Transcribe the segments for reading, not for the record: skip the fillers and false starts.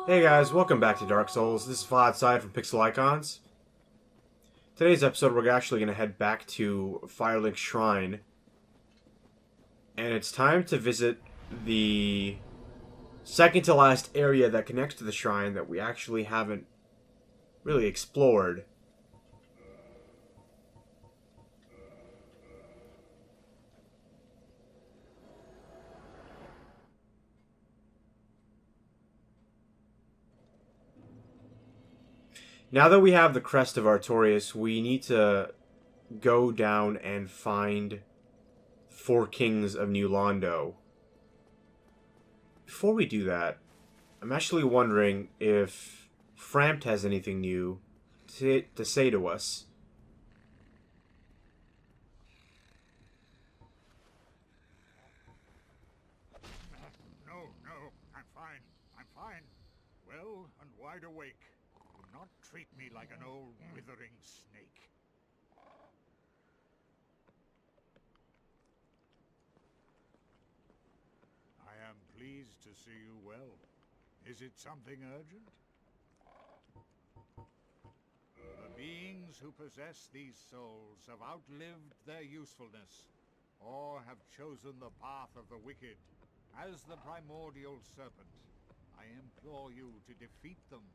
Hey guys, welcome back to Dark Souls. This is Vladside from Pixel Icons. Today's episode, we're actually going to head back to Firelink Shrine. And it's time to visit the second to last area that connects to the shrine that we actually haven't really explored. Now that we have the Crest of Artorias, we need to go down and find Four Kings of New Londo. Before we do that, I'm actually wondering if Frampt has anything new to say to us. No, I'm fine. I'm fine. Well and wide awake. Do not treat me like an old withering snake. I am pleased to see you well. Is it something urgent? The beings who possess these souls have outlived their usefulness, or have chosen the path of the wicked. As the primordial serpent, I implore you to defeat them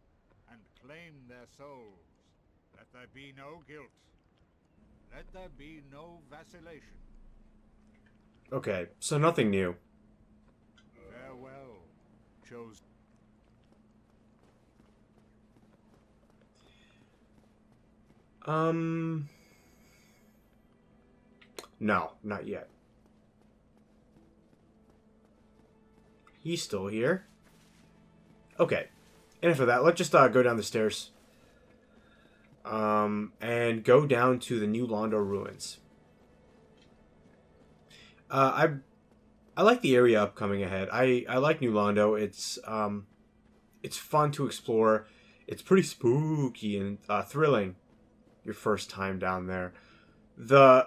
and claim their souls. Let there be no guilt. Let there be no vacillation. Okay, so nothing new. Farewell, chosen. No, not yet. He's still here. Okay. And for that, let's just go down the stairs. And go down to the New Londo ruins. I like the area upcoming ahead. I like New Londo. It's fun to explore. It's pretty spooky and thrilling. Your first time down there. The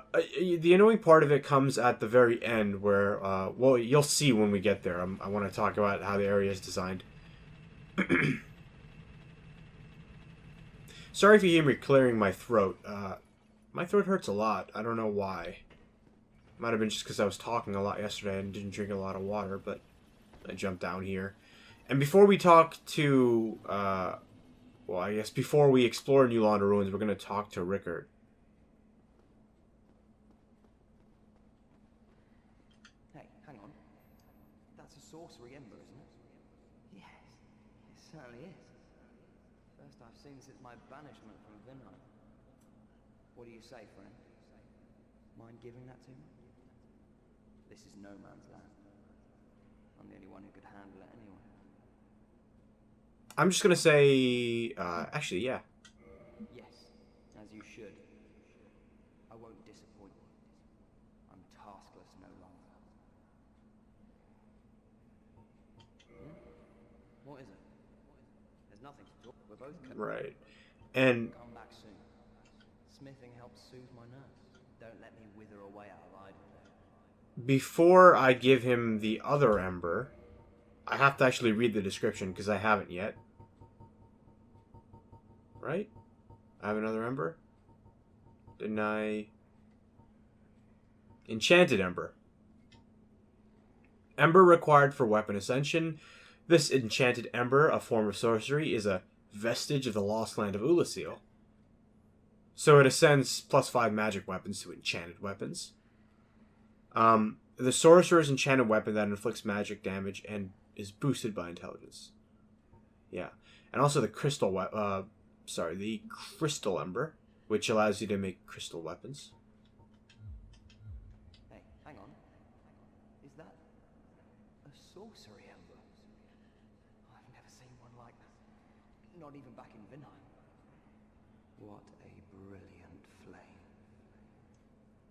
annoying part of it comes at the very end where, well, you'll see when we get there. I want to talk about how the area is designed. Sorry if you hear me clearing my throat. My throat hurts a lot. I don't know why. Might have been just because I was talking a lot yesterday and didn't drink a lot of water, but I jumped down here. And before we talk to, well, I guess before we explore New Londo ruins, we're going to talk to Rickard. Hey, hang on. That's a sorcery ember, isn't it? Yes, it certainly is. First I've seen since my banishment from Vinheim. What do you say, friend? Mind giving that to me? This is no man's land. I'm the only one who could handle it anyway. I'm just going to say, actually, yeah. Yes, as you should. I won't disappoint you. I'm taskless no longer. What is it? There's nothing to talk. We're both Right. And come back soon. Smithing helps soothe my nerves. Don't let me wither away out of idle there. before I give him the other ember, I have to actually read the description because I haven't yet. Right? I have another ember? Didn't I? Enchanted ember. Ember required for weapon ascension. This enchanted ember, a form of sorcery, is a vestige of the lost land of Ulasil. So it ascends +5 magic weapons to enchanted weapons. The sorcerer's enchanted weapon that inflicts magic damage and is boosted by intelligence. Yeah. And also the the crystal ember, which allows you to make crystal weapons. Hey, hang on. Is that a sorcery ember? I've never seen one like that. Not even back in Vinheim. What a brilliant flame.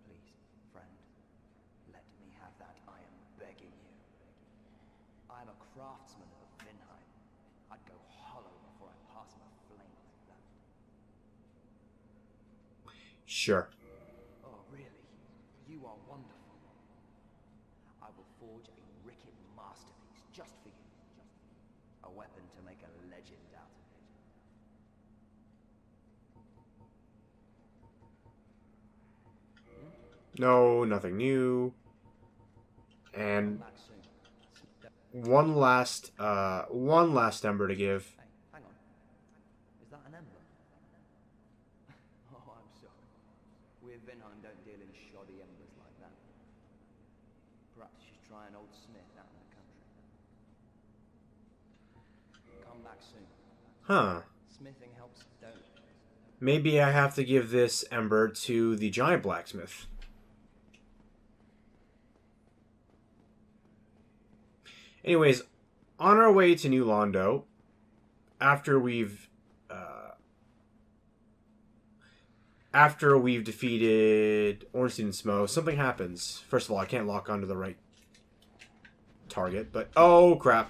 Please, friend, let me have that. I am begging you. I am a craftsman of Vinheim. I'd go hollow before I pass him a flame like that. Sure. Oh, really? You are wonderful. I will forge a wicked masterpiece just for you. A weapon to make a legend out of it. No, nothing new. And Back soon. one last ember to give. Hey, hang on. Is that an ember? Oh, I'm sorry. We at Vinheim don't deal in shoddy embers like that. Perhaps you should try an old smith out in the country. Come back soon. Huh. Smithing helps don't. Maybe I have to give this ember to the giant blacksmith. Anyways, on our way to New Londo, after we've defeated Ornstein and Smo, something happens. First of all, I can't lock onto the right target, but oh crap.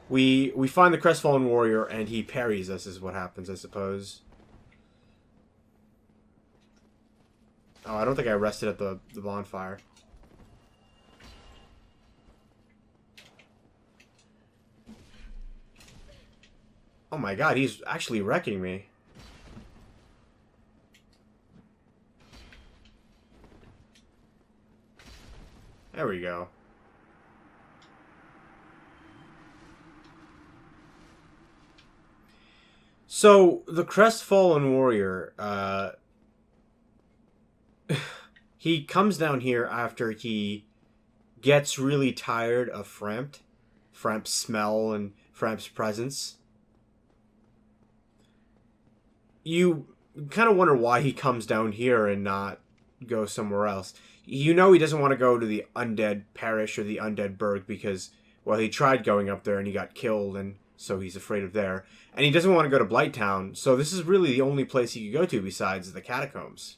We find the crestfallen warrior and he parries us is what happens, I suppose. Oh, I don't think I rested at the bonfire. Oh my god, he's actually wrecking me. There we go. So, the crestfallen warrior, he comes down here after he gets really tired of Framp's smell and Framp's presence. You kind of wonder why he comes down here and not go somewhere else. You know he doesn't want to go to the Undead Parish or the Undead Burg because, well, he tried going up there and he got killed, and so he's afraid of there. And he doesn't want to go to Blighttown, so this is really the only place he could go to besides the catacombs.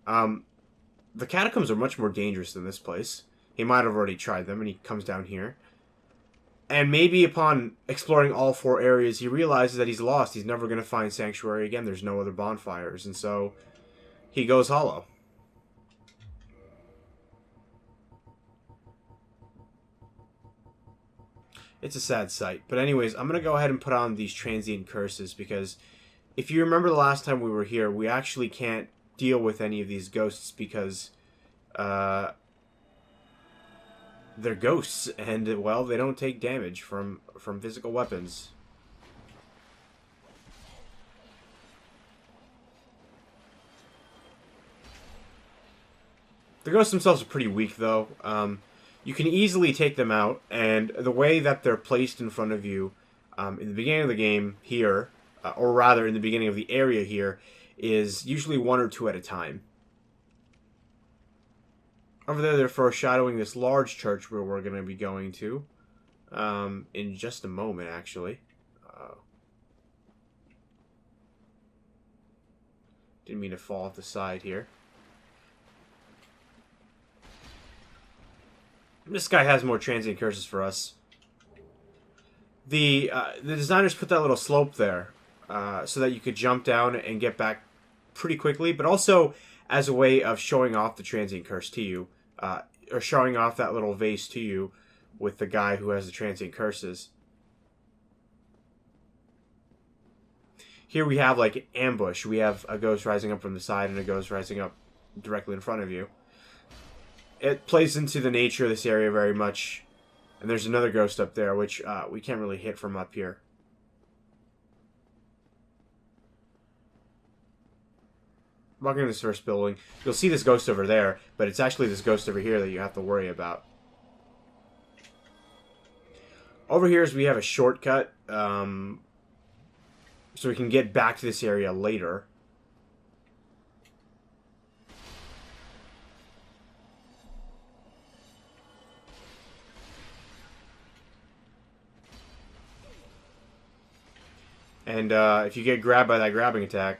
The catacombs are much more dangerous than this place. He might have already tried them, and he comes down here. And maybe upon exploring all 4 areas, he realizes that he's lost. He's never going to find Sanctuary again. There's no other bonfires. And so he goes hollow. It's a sad sight. But anyways, I'm going to go ahead and put on these transient curses because if you remember the last time we were here, we actually can't deal with any of these ghosts because they're ghosts, and, well, they don't take damage from physical weapons. The ghosts themselves are pretty weak, though. You can easily take them out, and the way that they're placed in front of you in the beginning of the game here, or rather in the beginning of the area here, is usually 1 or 2 at a time. Over there, they're foreshadowing this large church where we're going to be going to in just a moment, actually. Didn't mean to fall off the side here. This guy has more transient curses for us. The designers put that little slope there so that you could jump down and get back pretty quickly, but also as a way of showing off the transient curse to you. Or showing off that little vase to you with the guy who has the transient curses. Here we have like an ambush. We have a ghost rising up from the side and a ghost rising up directly in front of you. It plays into the nature of this area very much. And there's another ghost up there, which we can't really hit from up here. Walking in this first building, you'll see this ghost over there, but it's actually this ghost over here that you have to worry about. Over here is we have a shortcut, so we can get back to this area later. And if you get grabbed by that grabbing attack,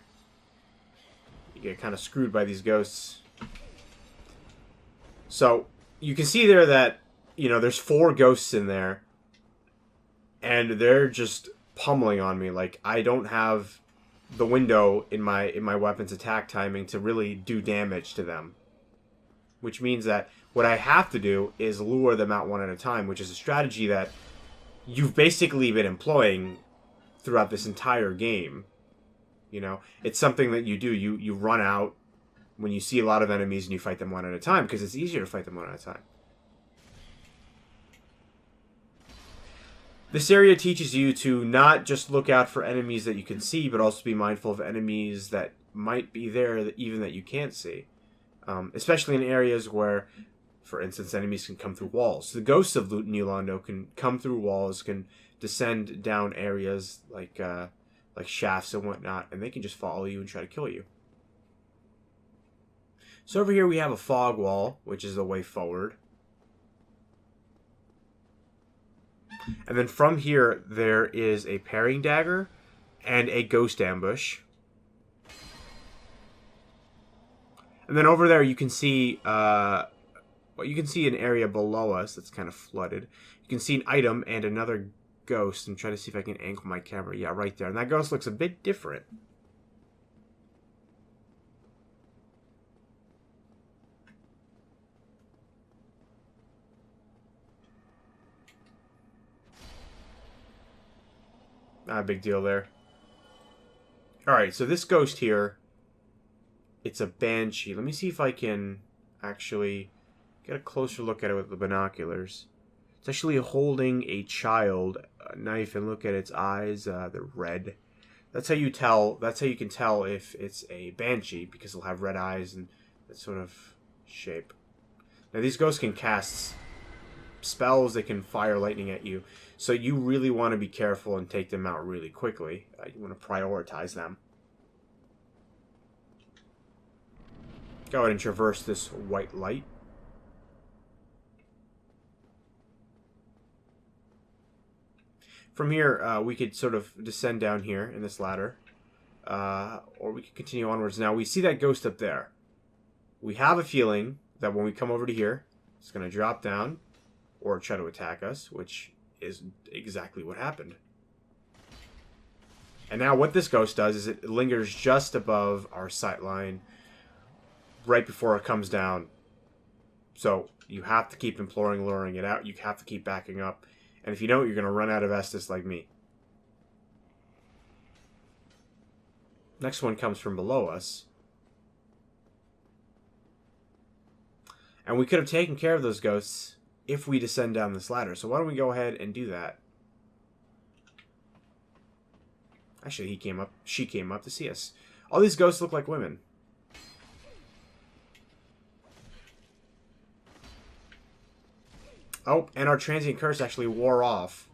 you get kind of screwed by these ghosts. So, you can see there that, you know, there's 4 ghosts in there. And they're just pummeling on me. Like, I don't have the window in my weapon's attack timing to really do damage to them. Which means that what I have to do is lure them out one at a time, which is a strategy that you've basically been employing throughout this entire game. You know, it's something that you do. You run out when you see a lot of enemies and you fight them one at a time because it's easier to fight them one at a time. This area teaches you to not just look out for enemies that you can see, but also be mindful of enemies that might be there that even that you can't see. Especially in areas where, for instance, enemies can come through walls. The ghosts of New Londo can come through walls, can descend down areas like shafts and whatnot, and they can just follow you and try to kill you. So over here we have a fog wall, which is the way forward. And then from here, there is a parrying dagger and a ghost ambush. And then over there, you can see you can see an area below us that's kind of flooded. You can see an item and another ghost. I'm trying to see if I can angle my camera. Yeah, right there. And that ghost looks a bit different. Not a big deal there. Alright, so this ghost here, it's a banshee. Let me see if I can actually get a closer look at it with the binoculars. It's actually holding a child, a knife, and look at its eyes. They're red. That's how you tell. That's how you can tell if it's a banshee, because it'll have red eyes and that sort of shape. Now these ghosts can cast spells. They can fire lightning at you. So you really want to be careful and take them out really quickly. You want to prioritize them. Go ahead and traverse this white light. From here, we could sort of descend down here in this ladder. Or we could continue onwards. Now, we see that ghost up there. We have a feeling that when we come over to here, it's going to drop down or try to attack us, which is exactly what happened. And now what this ghost does is it lingers just above our sight line right before it comes down. So you have to keep imploring, luring it out. You have to keep backing up. And if you don't, you're going to run out of Estus like me. Next one comes from below us. And we could have taken care of those ghosts if we descend down this ladder. So why don't we go ahead and do that? Actually, she came up to see us. All these ghosts look like women. Oh, and our transient curse actually wore off.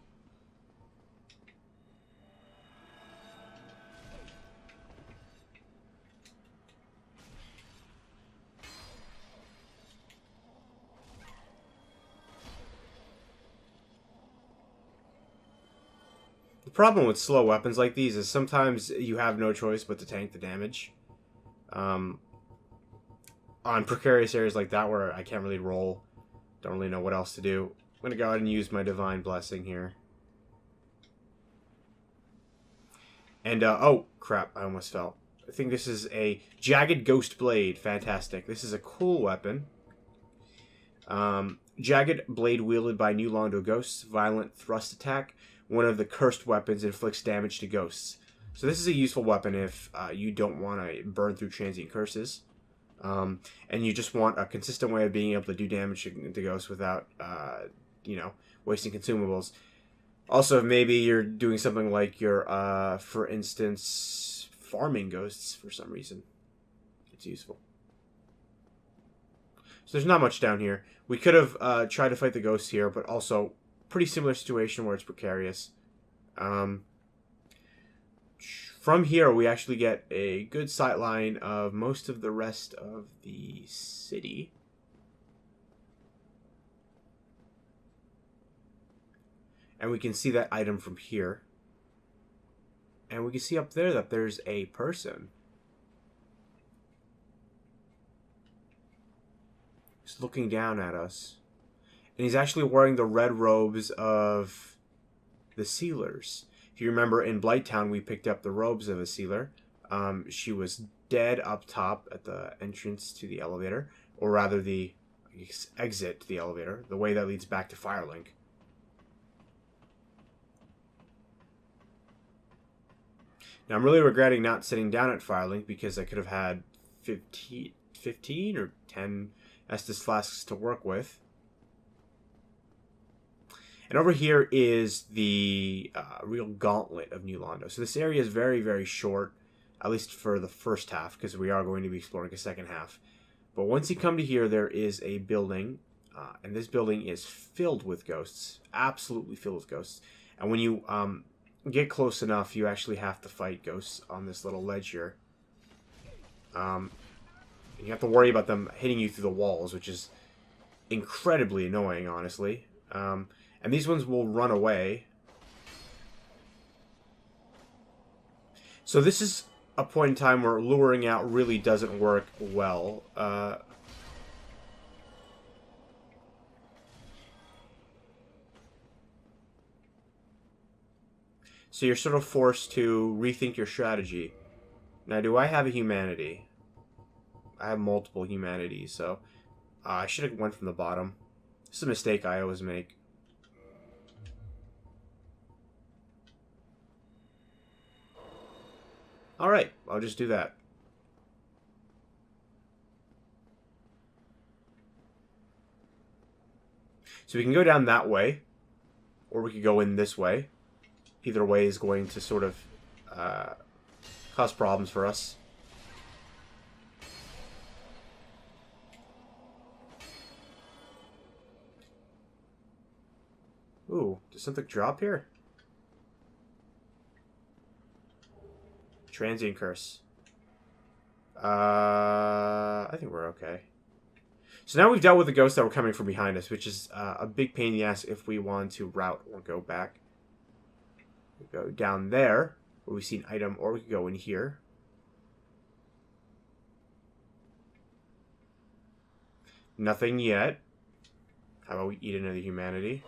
The problem with slow weapons like these is sometimes you have no choice but to tank the damage. On precarious areas like that where I can't really roll, don't really know what else to do, I'm going to go ahead and use my Divine Blessing here. And, oh, crap, I almost fell. I think this is a Jagged Ghost Blade. Fantastic. This is a cool weapon. Jagged Blade wielded by New Londo ghosts. Violent thrust attack. One of the cursed weapons inflicts damage to ghosts. So this is a useful weapon if you don't want to burn through transient curses. And you just want a consistent way of being able to do damage to ghosts without, you know, wasting consumables. Also, maybe you're doing something like you're, for instance, farming ghosts for some reason. It's useful. So there's not much down here. We could have tried to fight the ghosts here, but also pretty similar situation where it's precarious. From here, we actually get a good sight line of most of the rest of the city. And we can see that item from here. And we can see up there that there's a person. He's looking down at us. And he's actually wearing the red robes of the sealers. If you remember, in Blighttown, we picked up the robes of a sealer. She was dead up top at the entrance to the elevator. Or rather, the exit to the elevator. The way that leads back to Firelink. Now, I'm really regretting not sitting down at Firelink because I could have had 15 or 10 Estus flasks to work with. And over here is the real gauntlet of New Londo. So this area is very, very short, at least for the first half, because we are going to be exploring a second half. But once you come to here, there is a building, and this building is filled with ghosts, absolutely filled with ghosts. And when you get close enough, you actually have to fight ghosts on this little ledge here. You have to worry about them hitting you through the walls, which is incredibly annoying, honestly. And these ones will run away. So this is a point in time where luring out really doesn't work well. So you're sort of forced to rethink your strategy. Now, do I have a humanity? I have multiple humanities, so I should have went from the bottom. This is a mistake I always make. Alright, I'll just do that. So we can go down that way, or we could go in this way. Either way is going to sort of cause problems for us. Ooh, does something drop here? Transient curse. I think we're okay. So now we've dealt with the ghosts that were coming from behind us, which is a big pain in the ass if we want to route or go back. We go down there, where we see an item, or we could go in here. Nothing yet. How about we eat another humanity?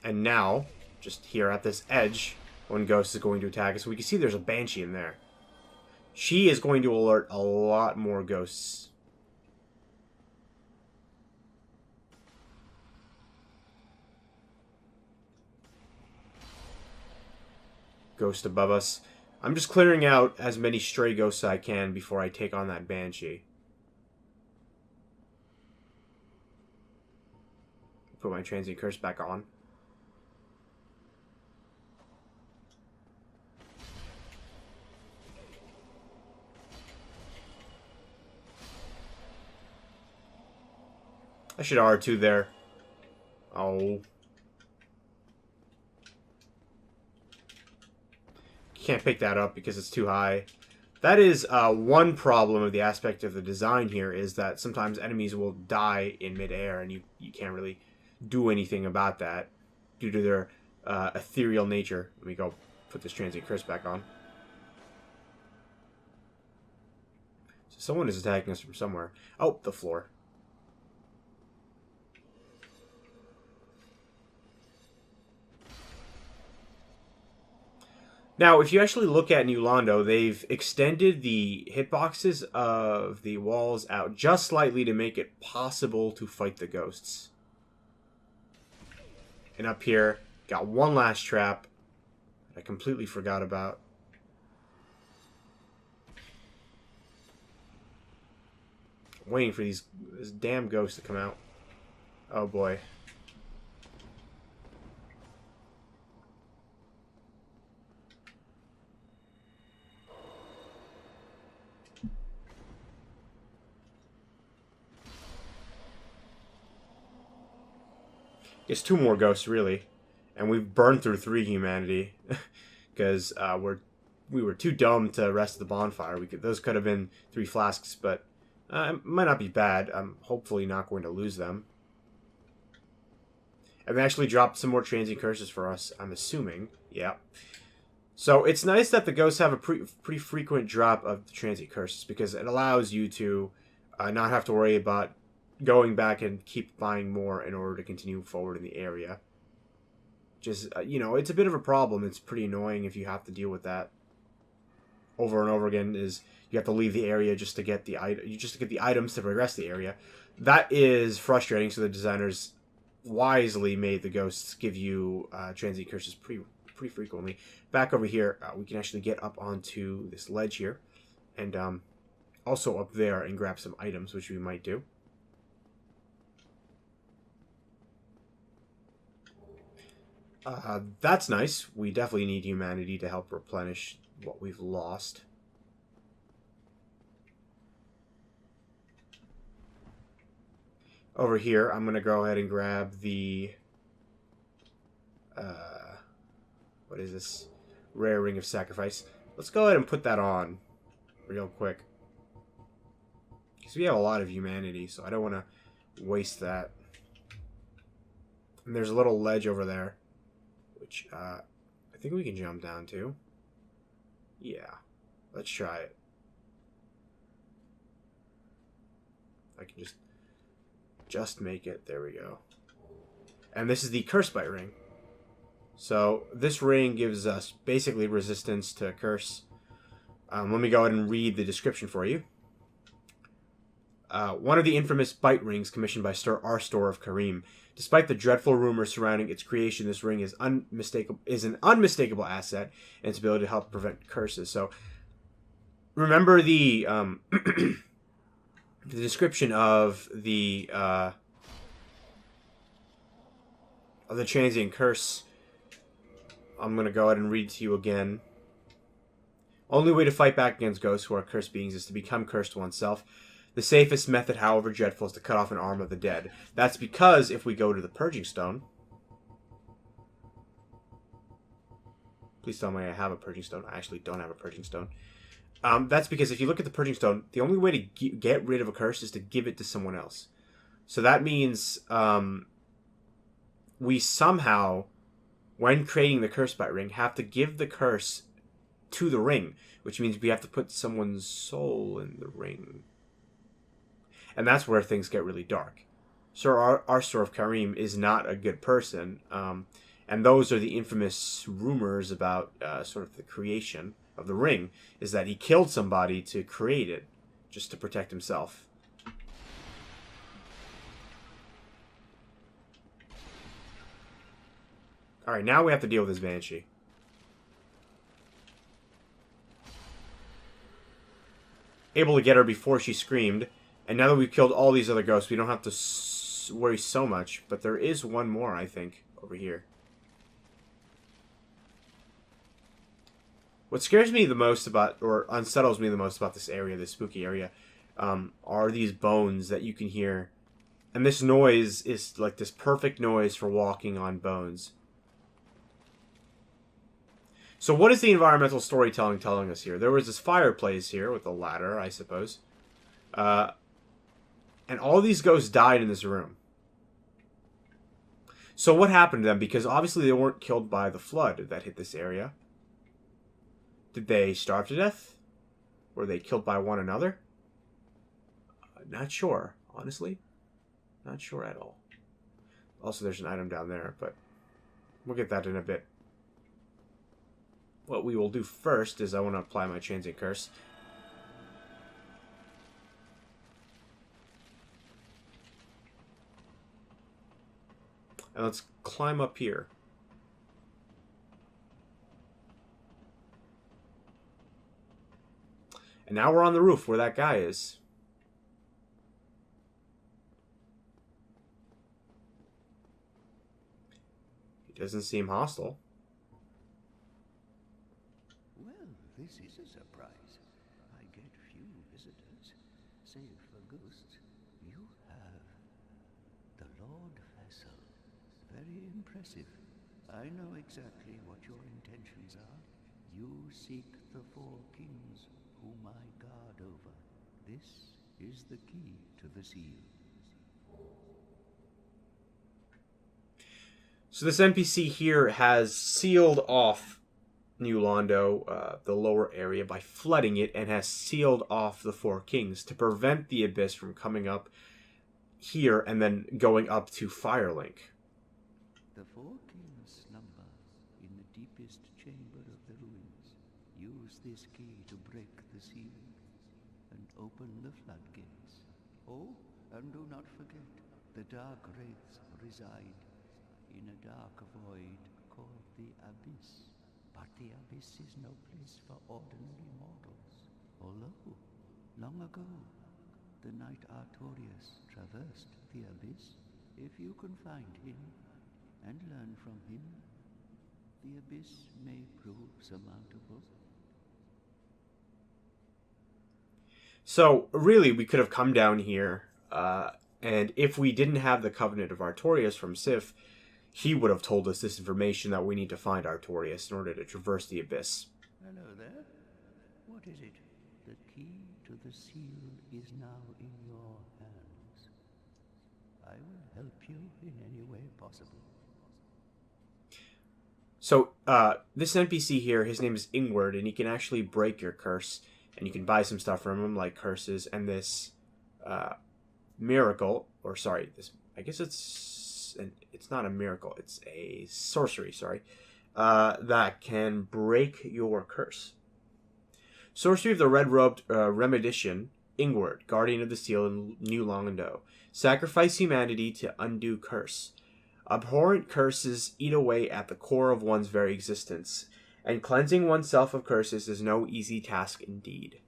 And now, just here at this edge, one ghost is going to attack us. We can see there's a banshee in there. She is going to alert a lot more ghosts. Ghost above us. I'm just clearing out as many stray ghosts as I can before I take on that banshee. Put my transient curse back on. I should R2 there. Oh. Can't pick that up because it's too high. That is one problem of the aspect of the design here, is that sometimes enemies will die in midair and you can't really do anything about that due to their ethereal nature. Let me go put this transient curse back on. So someone is attacking us from somewhere. Oh, the floor. Now, if you actually look at New Londo, they've extended the hitboxes of the walls out just slightly to make it possible to fight the ghosts. And up here, got one last trap that I completely forgot about. I'm waiting for this damn ghost to come out. Oh boy. It's two more ghosts, really. And we've burned through 3 humanity. Because we were too dumb to rest the bonfire. Those could have been 3 flasks, but it might not be bad. I'm hopefully not going to lose them. And they actually dropped some more transient curses for us, I'm assuming. Yeah. So it's nice that the ghosts have a pretty frequent drop of the transient curses, because it allows you to not have to worry about going back and keep buying more in order to continue forward in the area. Just, you know, it's a bit of a problem. It's pretty annoying if you have to deal with that over and over again. Is you have to leave the area just to get the items to progress the area. That is frustrating. So the designers wisely made the ghosts give you transient curses pretty frequently. Back over here, we can actually get up onto this ledge here, and also up there and grab some items, which we might do. That's nice. We definitely need humanity to help replenish what we've lost. Over here, I'm going to go ahead and grab the... what is this? Rare Ring of Sacrifice. Let's go ahead and put that on real quick. Because we have a lot of humanity, so I don't want to waste that. And there's a little ledge over there, which I think we can jump down to. Yeah, let's try it. I can just make it. There we go. And this is the Curse Bite Ring. So this ring gives us basically resistance to curse. Let me go ahead and read the description for you. One of the infamous bite rings commissioned by our store of Karim. Despite the dreadful rumors surrounding its creation, this ring is an unmistakable asset in its ability to help prevent curses. So remember the the description of the transient curse. I'm going to go ahead and read it to you again. Only way to fight back against ghosts who are cursed beings is to become cursed oneself. The safest method, however dreadful, is to cut off an arm of the dead. That's because if we go to the Purging Stone... Please tell me I have a Purging Stone. I actually don't have a Purging Stone. That's because if you look at the Purging Stone, the only way to get rid of a curse is to give it to someone else. So that means we somehow, when creating the Curse Bite Ring, have to give the curse to the ring, which means we have to put someone's soul in the ring. And that's where things get really dark. So our Store of Karim is not a good person. And those are the infamous rumors about sort of the creation of the ring, is that he killed somebody to create it, just to protect himself. Alright, now we have to deal with this Banshee. Able to get her before she screamed. And now that we've killed all these other ghosts, we don't have to worry so much. But there is one more, I think, over here. What scares me the most about, or unsettles me the most about this area, this spooky area, are these bones that you can hear. And this noise is like this perfect noise for walking on bones. So what is the environmental storytelling telling us here? There was this fireplace here with a ladder, I suppose. And all these ghosts died in this room. So what happened to them? Because obviously they weren't killed by the flood that hit this area. Did they starve to death? Were they killed by one another? Not sure, honestly. Not sure at all. Also, there's an item down there, but we'll get that in a bit. What we will do first is I want to apply my transient curse. And let's climb up here. And now we're on the roof where that guy is. He doesn't seem hostile. Well, this is a surprise. I get few visitors, save for ghosts. You have the Lord Vessel. Very impressive. I know exactly what your intentions are. You seek the four kings whom I guard over. This is the key to the seal. So this NPC here has sealed off New Londo, the lower area, by flooding it, and has sealed off the Four Kings to prevent the Abyss from coming up here and then going up to Firelink. The Four Kings slumber in the deepest chamber of the ruins. Use this key to break the seal and open the floodgates. Oh, and do not forget, The dark wraiths reside in a dark void called the Abyss. But the Abyss is no place for ordinary mortals. Although, long ago, the knight Artorius traversed the Abyss. If you can find him and learn from him, the Abyss may prove surmountable. So, really, we could have come down here, and if we didn't have the Covenant of Artorius from Sif, he would have told us this information that we need to find Artorius in order to traverse the Abyss. Hello there. What is it? The key to the seal is now in your hands. I will help you in any way possible. So, this NPC here, his name is Ingward, and he can actually break your curse, and you can buy some stuff from him, like curses, and this, miracle, or sorry, this, I guess it's not a miracle, it's a sorcery, sorry, that can break your curse. Sorcery of the Red-Robed Remedician, Ingward, Guardian of the Seal in New Londo. Sacrifice humanity to undo curse. Abhorrent curses eat away at the core of one's very existence, and cleansing oneself of curses is no easy task indeed.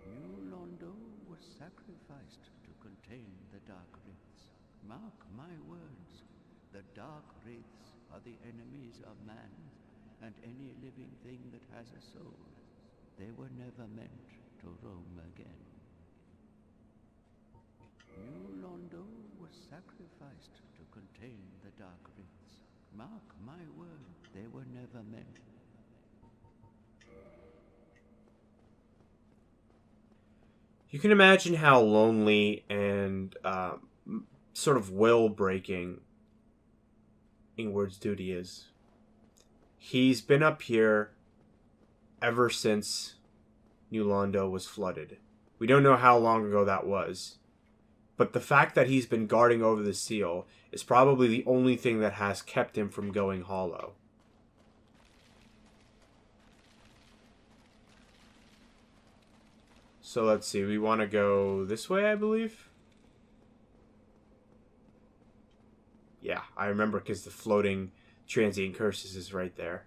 New Londo was sacrificed to contain the Dark Wraiths. Mark my words, the Dark Wraiths are the enemies of man and any living thing that has a soul. They were never meant to roam again. New Londo was sacrificed to contain the Dark Wraiths. Mark my word, they were never meant. You can imagine how lonely and sort of will-breaking Ingward's duty is. He's been up here ever since New Londo was flooded. We don't know how long ago that was. But the fact that he's been guarding over the seal is probably the only thing that has kept him from going hollow. So let's see, we want to go this way, I believe? Yeah, I remember because the floating transient curses is right there.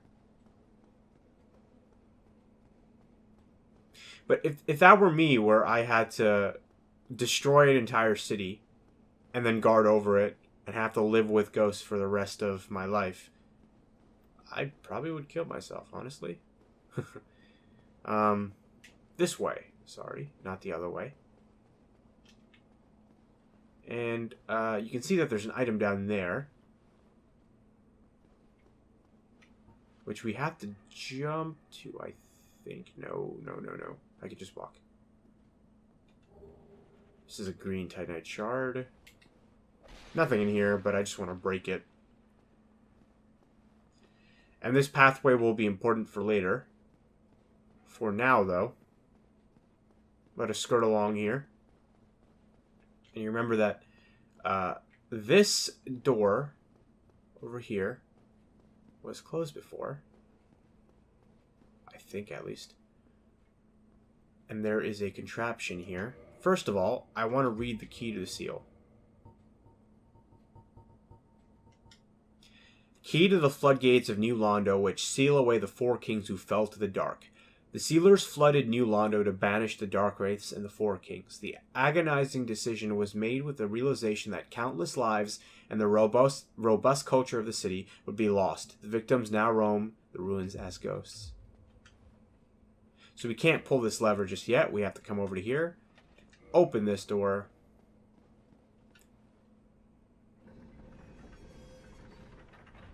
But if that were me, where I had to destroy an entire city and then guard over it and have to live with ghosts for the rest of my life, I probably would kill myself, honestly. This way. Sorry, not the other way. And you can see that there's an item down there, which we have to jump to, I think. No. I could just walk. This is a green Titanite shard. Nothing in here, but I just want to break it. And this pathway will be important for later. For now, though, let us skirt along here. And you remember that this door over here was closed before. I think, at least. And there is a contraption here. First of all, I want to read the key to the seal. Key to the floodgates of New Londo, which seal away the four kings who fell to the dark. The sealers flooded New Londo to banish the Dark Wraiths and the Four Kings. The agonizing decision was made with the realization that countless lives and the robust culture of the city would be lost. The victims now roam the ruins as ghosts. So we can't pull this lever just yet. We have to come over to here, open this door,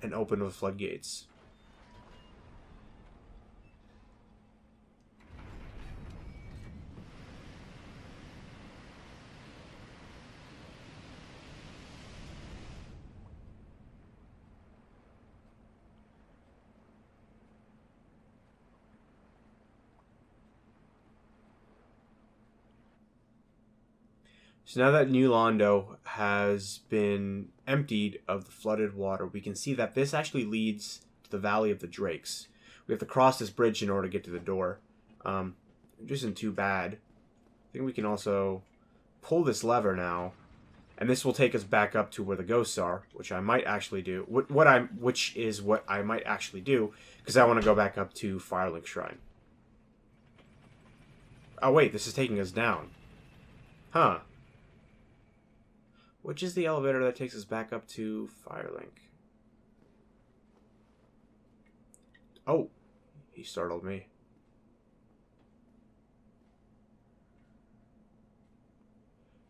and open the floodgates. So now that New Londo has been emptied of the flooded water, we can see that this actually leads to the Valley of the Drakes. We have to cross this bridge in order to get to the door. Which isn't too bad. I think we can also pull this lever now And this will take us back up to where the ghosts are, which I might actually do. Which is what I might actually do, because I want to go back up to Firelink Shrine. Oh wait, this is taking us down. Huh. Which is the elevator that takes us back up to Firelink? Oh, he startled me.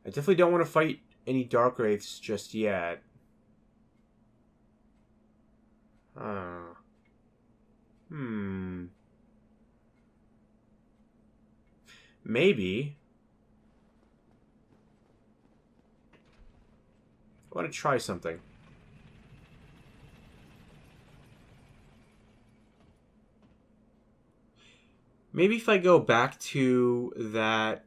I definitely don't want to fight any Dark Wraiths just yet. Maybe. I want to try something. Maybe if I go back to that,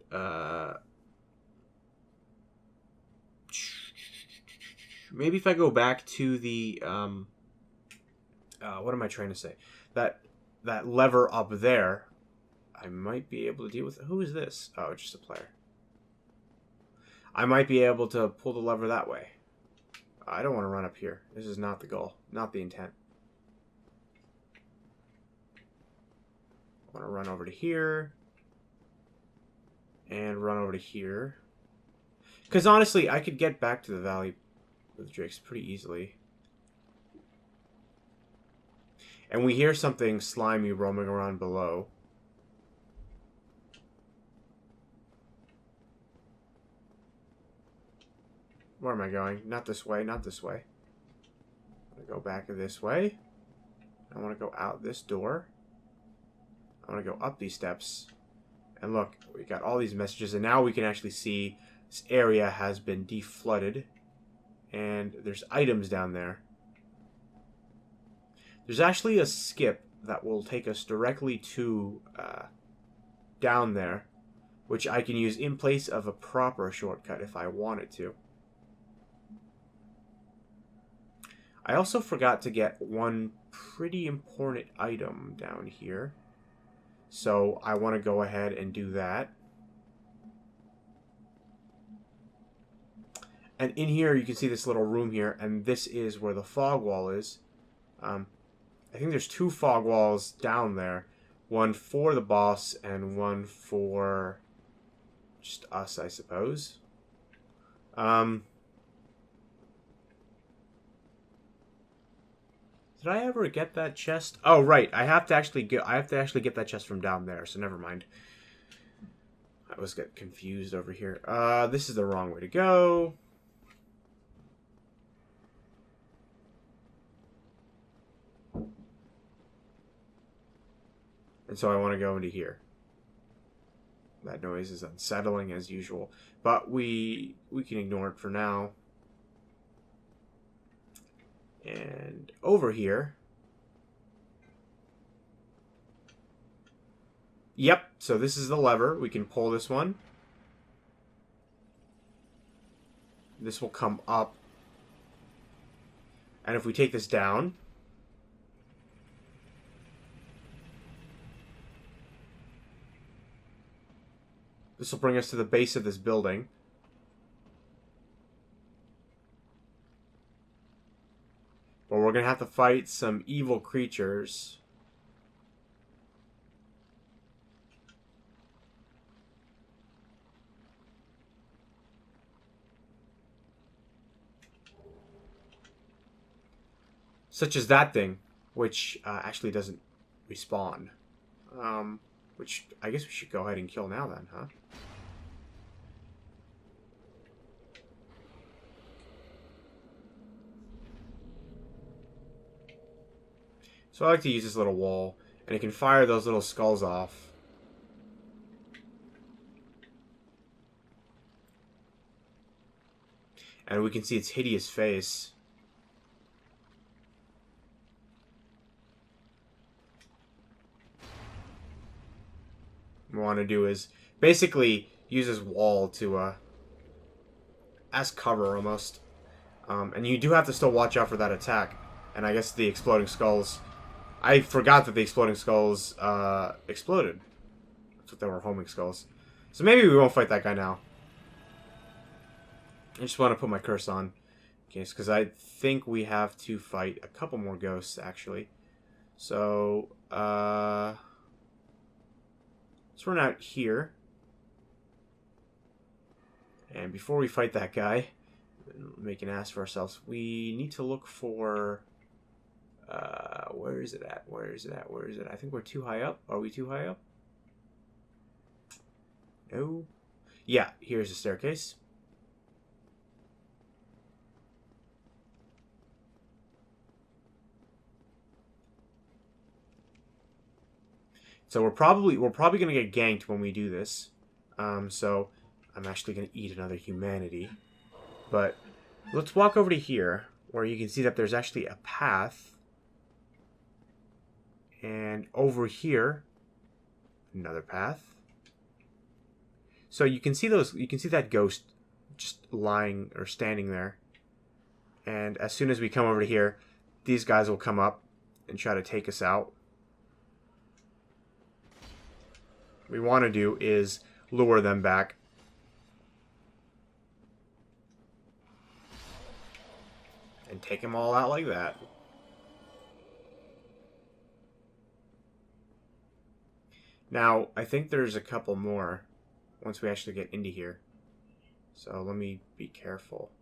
maybe if I go back to the, what am I trying to say? That lever up there, I might be able to deal with it. Who is this? Oh, it's just a player. I might be able to pull the lever that way. I don't want to run up here. This is not the goal, not the intent. I want to run over to here and run over to here. Because honestly, I could get back to the Valley with Drakes pretty easily. And we hear something slimy roaming around below. Where am I going? Not this way, not this way. I want to go back this way. I want to go out this door. I want to go up these steps. And look, we got all these messages, and now we can actually see this area has been deflooded. And there's items down there. There's actually a skip that will take us directly to down there, which I can use in place of a proper shortcut if I wanted to. I also forgot to get one pretty important item down here. So I want to go ahead and do that. And in here you can see this little room here, and this is where the fog wall is. I think there's 2 fog walls down there. One for the boss and one for just us, I suppose. Did I ever get that chest? Oh, right. I have to actually get that chest from down there, so never mind. I was getting confused over here. This is the wrong way to go. And so I want to go into here. That noise is unsettling as usual, but we can ignore it for now. And over here. Yep, so this is the lever. We can pull this one. This will come up. And if we take this down, this will bring us to the base of this building. But we're going to have to fight some evil creatures. Such as that thing, which actually doesn't respawn. Which I guess we should go ahead and kill now then, huh? So I like to use this little wall, and it can fire those little skulls off. And we can see its hideous face. What we want to do is basically use this wall to as cover almost. And you do have to still watch out for that attack. And I guess the exploding skulls... I forgot that the exploding skulls exploded. That's what they were, homing skulls. So maybe we won't fight that guy now. I just want to put my curse on. Okay, because I think we have to fight a couple more ghosts, actually. So, let's run out here. And before we fight that guy, make an ass for ourselves, we need to look for... where is it at? Where is it at? Where is it? I think we're too high up. Are we too high up? No. Yeah, here's the staircase. So we're probably gonna get ganked when we do this. So I'm actually gonna eat another humanity. But let's walk over to here, where you can see that there's actually a path. And over here, another path. So you can see that ghost just lying or standing there. And as soon as we come over to here, these guys will come up and try to take us out. What we want to do is lure them back. And take them all out like that. Now, I think there's a couple more once we actually get into here. So let me be careful.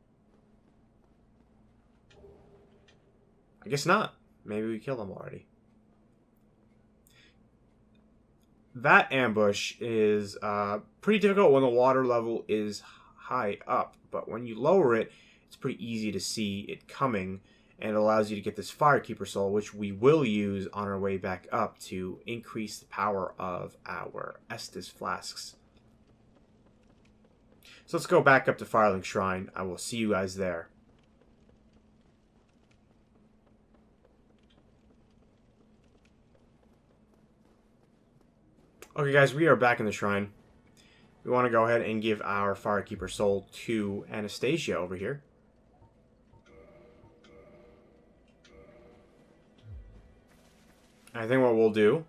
I guess not. Maybe we killed them already. That ambush is pretty difficult when the water level is high up. But when you lower it, it's pretty easy to see it coming. And it allows you to get this Firekeeper Soul, which we will use on our way back up to increase the power of our Estus Flasks. So let's go back up to Firelink Shrine. I will see you guys there. Okay guys, we are back in the shrine. We want to go ahead and give our Firekeeper Soul to Anastasia over here. I think what we'll do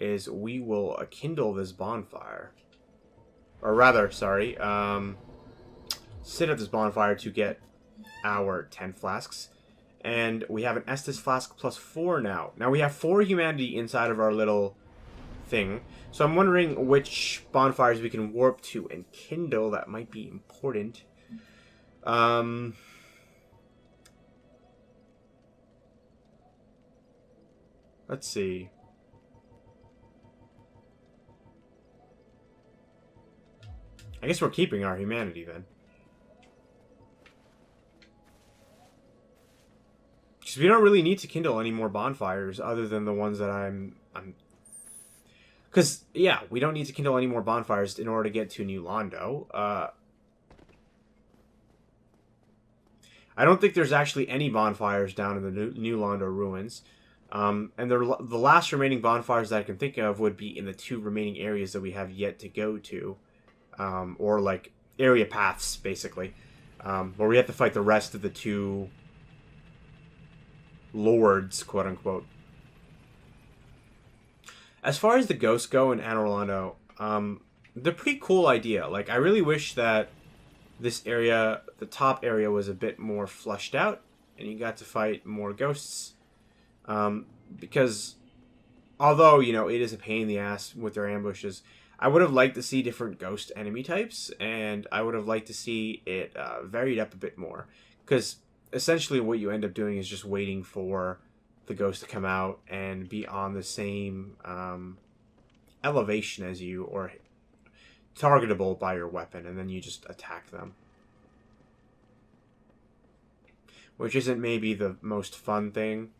is we will kindle this bonfire. Or rather, sorry, sit at this bonfire to get our 10 flasks. And we have an Estus Flask plus 4 now. Now we have 4 humanity inside of our little thing. So I'm wondering which bonfires we can warp to and kindle. That might be important. Let's see. I guess we're keeping our humanity then. Because we don't really need to kindle any more bonfires other than the ones that I'm because, yeah, we don't need to kindle any more bonfires in order to get to New Londo. I don't think there's actually any bonfires down in the New Londo ruins. And the last remaining bonfires that I can think of would be in the 2 remaining areas that we have yet to go to. Or, like, area paths, basically. Where we have to fight the rest of the 2 lords, quote-unquote. As far as the ghosts go in Anor Londo, they're a pretty cool idea. Like, I really wish that this area, the top area, was a bit more fleshed out. And you got to fight more ghosts. Because, although, you know, it is a pain in the ass with their ambushes, I would have liked to see different ghost enemy types, and I would have liked to see it varied up a bit more. Because, essentially, what you end up doing is just waiting for the ghost to come out and be on the same elevation as you, or targetable by your weapon, and then you just attack them. Which isn't maybe the most fun thing.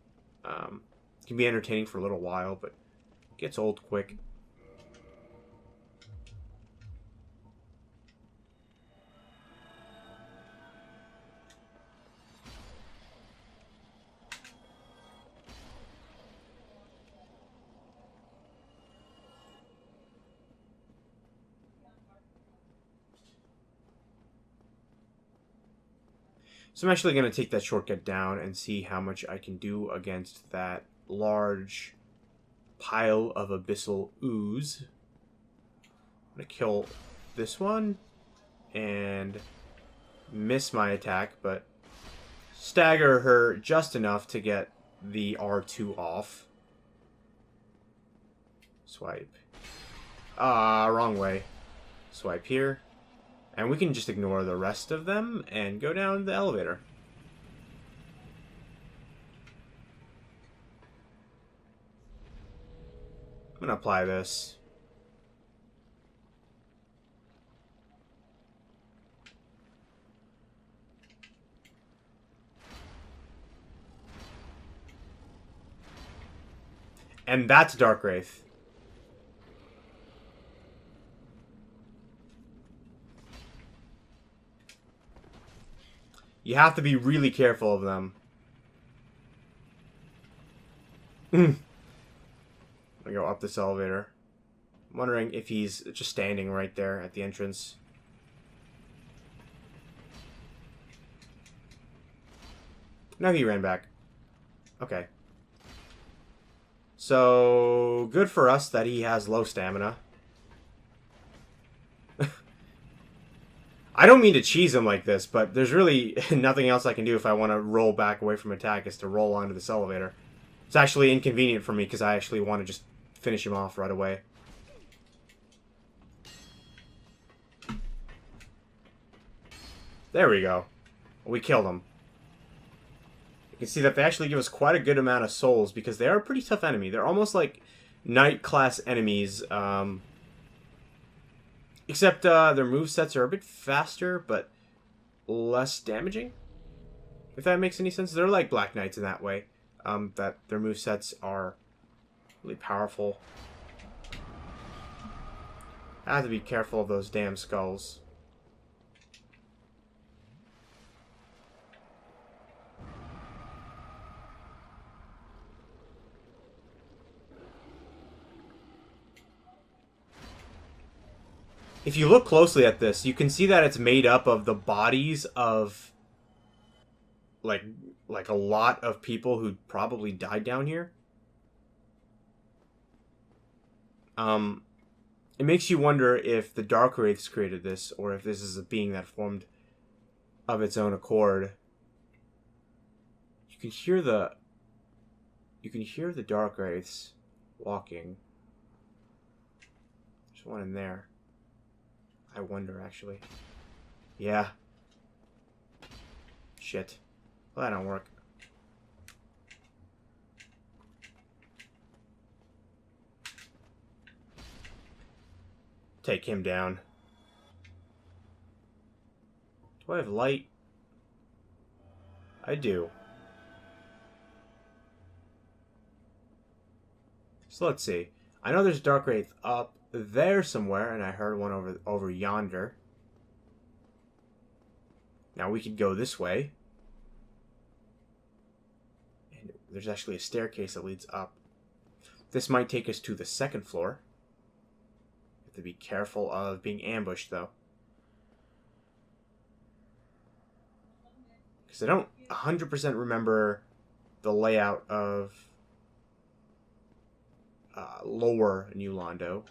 It can be entertaining for a little while, but it gets old quick. So I'm actually going to take that shortcut down and see how much I can do against that large pile of abyssal ooze. I'm going to kill this one and miss my attack, but stagger her just enough to get the R2 off. Swipe. Wrong way. Swipe here. And we can just ignore the rest of them and go down the elevator. I'm gonna apply this. And that's Dark Wraith. You have to be really careful of them. I'm gonna go up this elevator. I'm wondering if he's just standing right there at the entrance. No, he ran back. Okay. So, good for us that he has low stamina. I don't mean to cheese him like this, but there's really nothing else I can do if I want to roll back away from attack is to roll onto this elevator. It's actually inconvenient for me because I actually want to just finish him off right away. There we go. We killed him. You can see that they actually give us quite a good amount of souls because they are a pretty tough enemy. They're almost like Knight class enemies, except their movesets are a bit faster but less damaging, if that makes any sense. They're like Black Knights in that way, that their movesets are really powerful. I have to be careful of those damn skulls. If you look closely at this, you can see that it's made up of the bodies of like a lot of people who probably died down here. It makes you wonder if the Dark Wraiths created this, or if this is a being that formed of its own accord. You can hear the Dark Wraiths walking. There's one in there. I wonder, actually. Yeah. Shit. Well, that don't work. Take him down. Do I have light? I do. So let's see. I know there's Dark Wraith up there somewhere, and I heard one over yonder. Now we could go this way. And there's actually a staircase that leads up. This might take us to the second floor. Have to be careful of being ambushed, though. Because I don't 100% remember the layout of lower New Londo.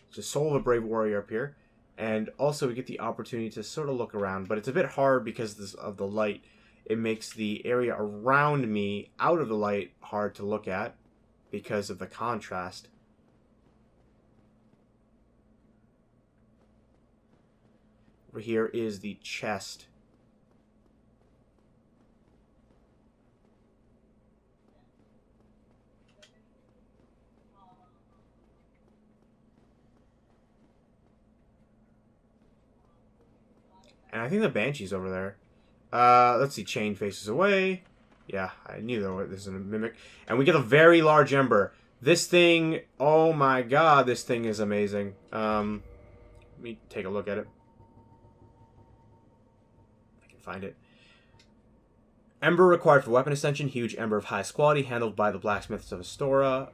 It's a Soul of a Brave Warrior up here. And also we get the opportunity to sort of look around. But it's a bit hard because of the light. It makes the area around me, out of the light, hard to look at because of the contrast. Over here is the chest. And I think the Banshee's over there. Let's see. Chain faces away. Yeah, I knew this was a mimic. And we get a very large ember. This thing, oh my god, this thing is amazing. Let me take a look at it. I can find it. Ember required for weapon ascension. Huge ember of highest quality, handled by the blacksmiths of Astora.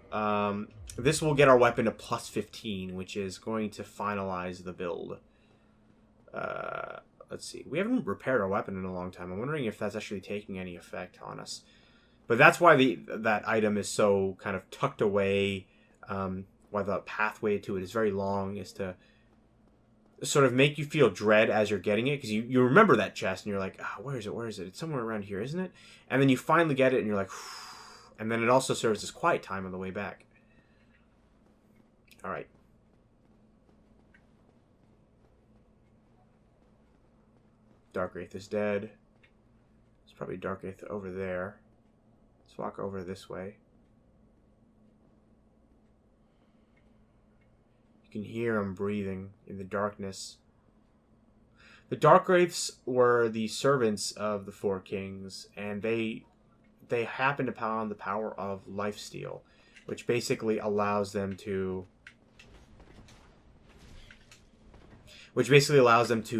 This will get our weapon to plus 15, which is going to finalize the build. Let's see. We haven't repaired our weapon in a long time. I'm wondering if that's actually taking any effect on us. But that's why that item is so kind of tucked away. Why the pathway to it is very long, is to sort of make you feel dread as you're getting it, because you remember that chest and you're like, where is it? It's somewhere around here, isn't it? And then you finally get it and you're like, and then it also serves as quiet time on the way back. All right. Dark Wraith is dead. There's probably Dark Wraith over there. Let's walk over this way. You can hear him breathing in the darkness. The Dark Wraiths were the servants of the Four Kings, and they happen upon the power of lifesteal, which basically allows them to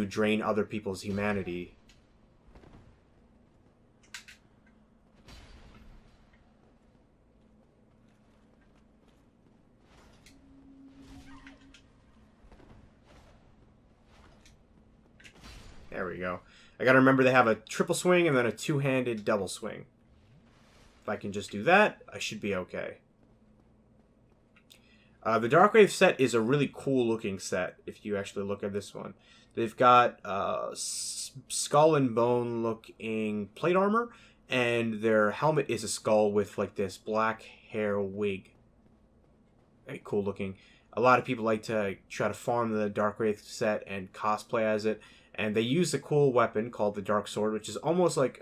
drain other people's humanity. There we go. I gotta remember they have a triple swing and then a two-handed double swing. If I can just do that, I should be okay. The Dark Wraith set is a really cool looking set, if you actually look at this one. They've got skull and bone looking plate armor, and their helmet is a skull with like this black hair wig. Very cool looking. A lot of people like to try to farm the Dark Wraith set and cosplay as it, and they use a cool weapon called the Dark Sword, which is almost like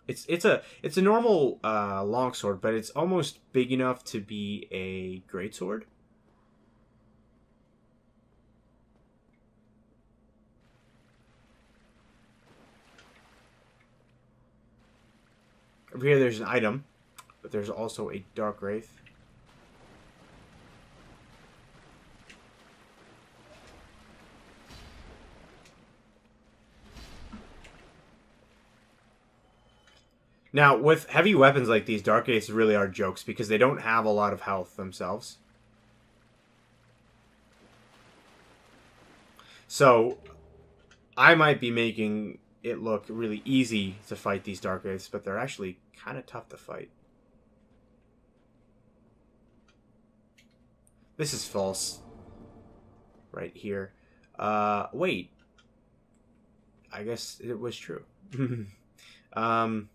it's a normal longsword, but it's almost big enough to be a greatsword. Over here, there's an item, but there's also a Dark Wraith. Now, with heavy weapons like these, Dark Wraiths really are jokes because they don't have a lot of health themselves. So, I might be making it look really easy to fight these Dark Wraiths, but they're actually kind of tough to fight. This is false. Right here. Wait. I guess it was true.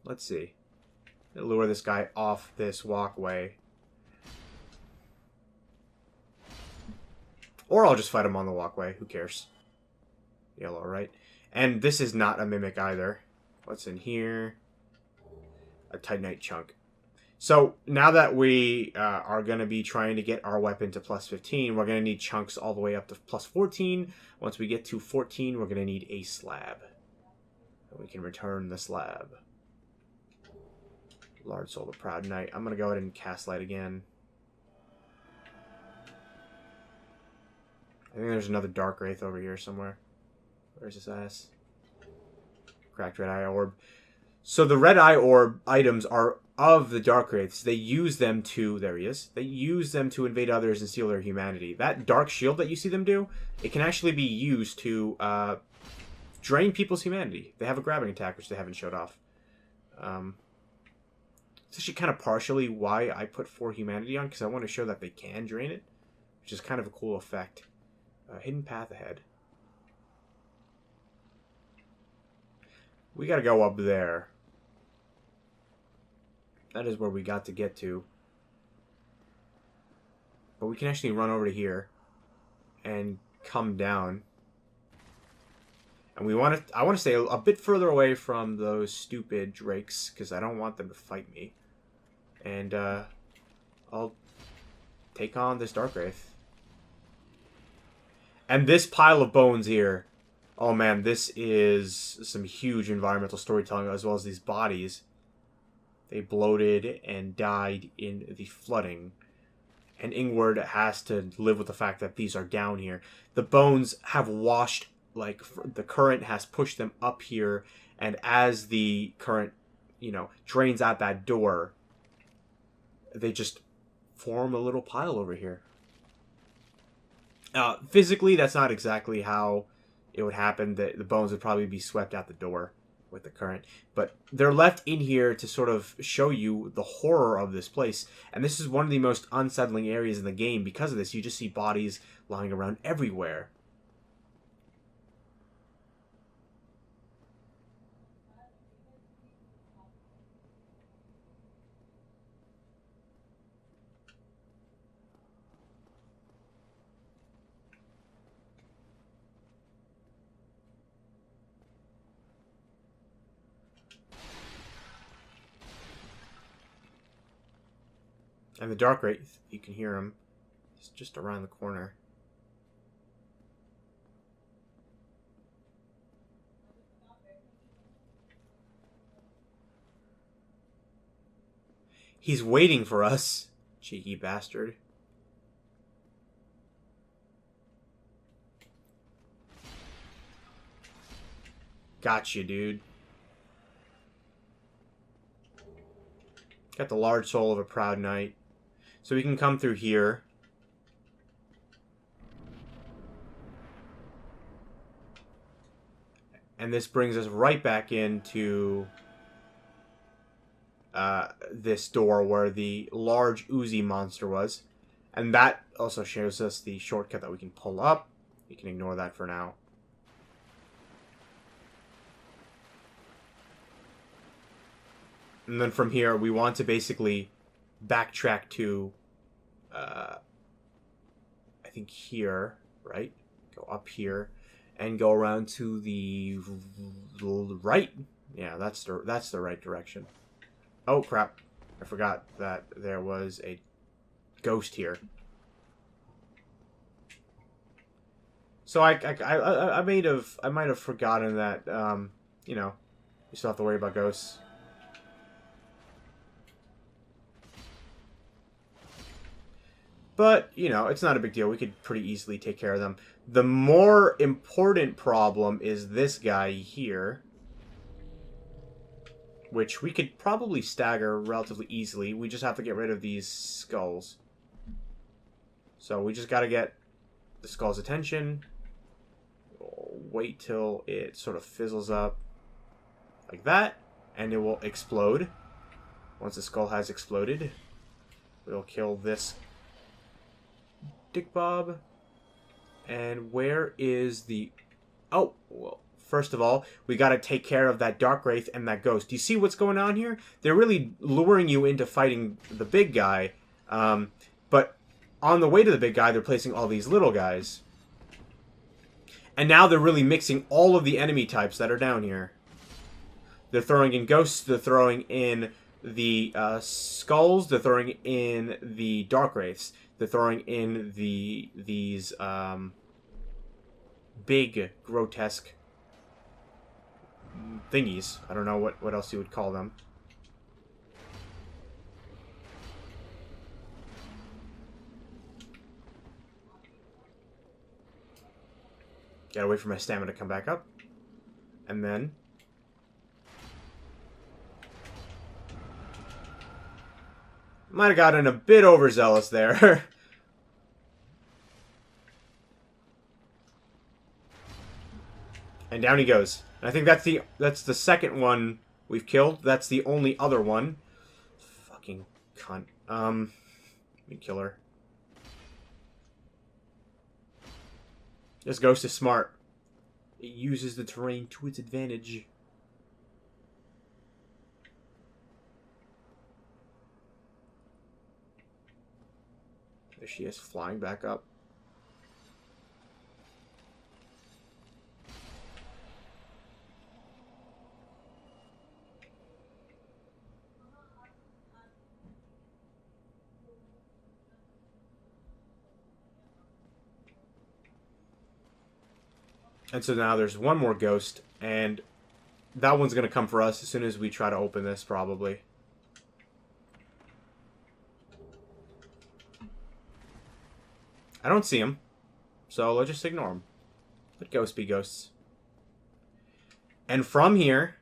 Let's see. I'll lure this guy off this walkway. Or I'll just fight him on the walkway. Who cares? Yellow, right? And this is not a mimic either. What's in here? A Titanite chunk. So, now that we are going to be trying to get our weapon to plus 15, we're going to need chunks all the way up to plus 14. Once we get to 14, we're going to need a slab. We can return the slab. Large Soul of Proud Knight. I'm going to go ahead and cast Light again. I think there's another Dark Wraith over here somewhere. Where's this ass? Cracked Red Eye Orb. So the Red Eye Orb items are of the Dark Wraiths. They use them to... There he is. They use them to invade others and steal their humanity. That Dark Shield that you see them do, it can actually be used to... drain people's humanity. They have a grabbing attack, which they haven't showed off. It's actually kind of partially why I put 4 humanity on, because I want to show that they can drain it, which is kind of a cool effect. Hidden path ahead. We got to go up there. That is where we got to get to. But we can actually run over to here and come down. And I want to stay a bit further away from those stupid drakes, because I don't want them to fight me. And I'll take on this Dark Wraith. And this pile of bones here, oh man, this is some huge environmental storytelling, as well as these bodies. They bloated and died in the flooding. And Ingward has to live with the fact that these are down here. The bones have washed, like, the current has pushed them up here, and as the current, drains out that door, they just form a little pile over here. Physically, that's not exactly how it would happen. The bones would probably be swept out the door with the current. But they're left in here to sort of show you the horror of this place. And this is one of the most unsettling areas in the game. Because of this, you just see bodies lying around everywhere. And the Dark Wraith, you can hear him. He's just around the corner. He's waiting for us, cheeky bastard. Gotcha, dude. Got the large soul of a proud knight. So we can come through here. And this brings us right back into this door where the large oozy monster was. And that also shows us the shortcut that we can pull up. We can ignore that for now. And then from here, we want to basically backtrack to, I think here, right? Go up here and go around to the right. Yeah, that's the right direction. Oh, crap. I forgot that there was a ghost here. So I might have forgotten that, you know, you still have to worry about ghosts. But, you know, it's not a big deal. We could pretty easily take care of them. The more important problem is this guy here, which we could probably stagger relatively easily. We just have to get rid of these skulls. So we just got to get the skull's attention. Wait till it sort of fizzles up like that, and it will explode. Once the skull has exploded, we'll kill this Dick Bob. And where is the... Oh, well, first of all, we got to take care of that Dark Wraith and that ghost. Do you see what's going on here? They're really luring you into fighting the big guy. But on the way to the big guy, they're placing all these little guys. And now they're really mixing all of the enemy types that are down here. They're throwing in ghosts. They're throwing in the skulls. They're throwing in the Dark Wraiths. They're throwing in these big, grotesque thingies. I don't know what else you would call them. Gotta wait for my stamina to come back up. And then... might have gotten a bit overzealous there. And down he goes. And I think that's the second one we've killed. That's the only other one. Fucking cunt. Let me kill her. This ghost is smart. It uses the terrain to its advantage. There she is, flying back up. And so now there's one more ghost, and that one's going to come for us as soon as we try to open this, probably. I don't see him, so let's just ignore him. Let ghosts be ghosts. And from here,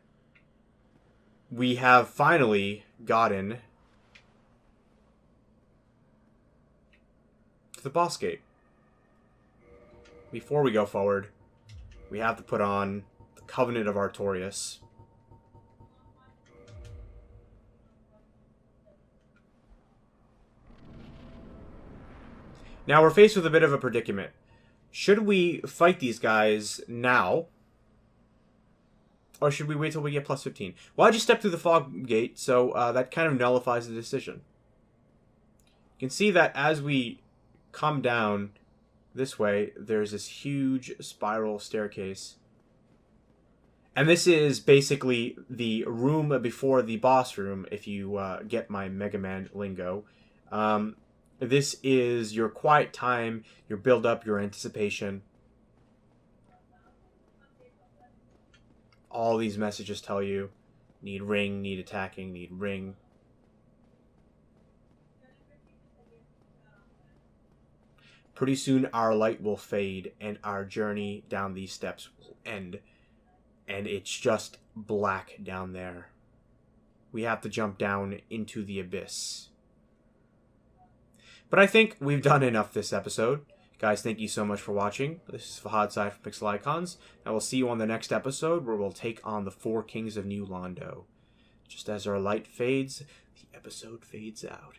we have finally gotten to the boss gate. Before we go forward, we have to put on the Covenant of Artorias. Now we're faced with a bit of a predicament. Should we fight these guys now? Or should we wait till we get plus 15? Well, I just stepped through the fog gate, so that kind of nullifies the decision. You can see that as we come down this way, there's this huge spiral staircase. And this is basically the room before the boss room, if you get my Mega Man lingo. This is your quiet time, your build-up, your anticipation. All these messages tell you, need ring, need attacking, need ring. Pretty soon our light will fade and our journey down these steps will end. And it's just black down there. We have to jump down into the abyss. But I think we've done enough this episode. Guys, thank you so much for watching. This is Fahad Sai from Pixel Icons. I will see you on the next episode where we'll take on the 4 Kings of New Londo. Just as our light fades, the episode fades out.